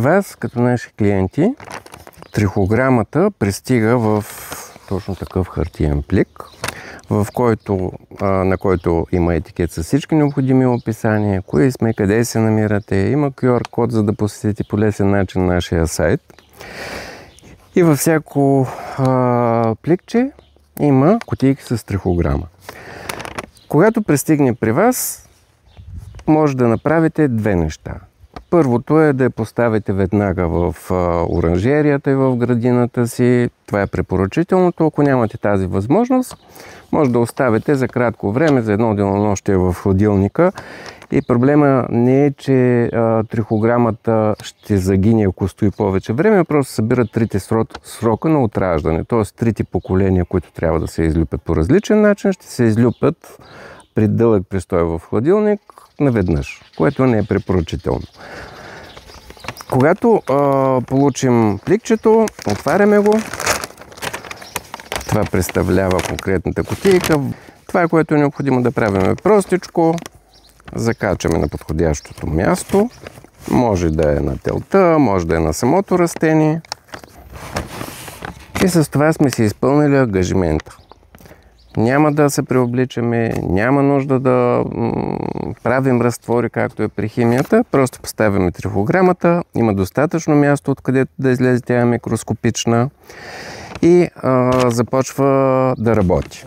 вас, като наши клиенти, трихограмата пристига в точно такъв хартиен плик, на който има етикет с всички необходими описания, кои сме, къде се намирате, има QR код, за да посетите по лесен начин нашия сайт. И във всяко пликче има кутийки с трихограма. Когато пристигне при вас, може да направите две неща. Първото е да я поставите веднага в оранжерията и в градината си. Това е препоръчителното. Ако нямате тази възможност, може да оставите за кратко време, за едно денонощие в хладилника. И проблема не е, че трихограмата ще загине, ако стои повече време, просто събират трите срока на отраждане. Т.е. трите поколения, които трябва да се излюпят по различен начин, ще се излюпят при дълъг престой в хладилник наведнъж, което не е препоръчително. Когато получим пликчето, отваряме го. Това представлява конкретната кутийка. Това, което е необходимо да правим е простичко. Закачаме на подходящото място. Може да е на телта, може да е на самото растение. И с това сме си изпълнили ангажимента. Няма да се преобличаме, няма нужда да правим разтвори, както е при химията. Просто поставяме трихограмата, има достатъчно място, откъдето да излезе тя микроскопична и започва да работи.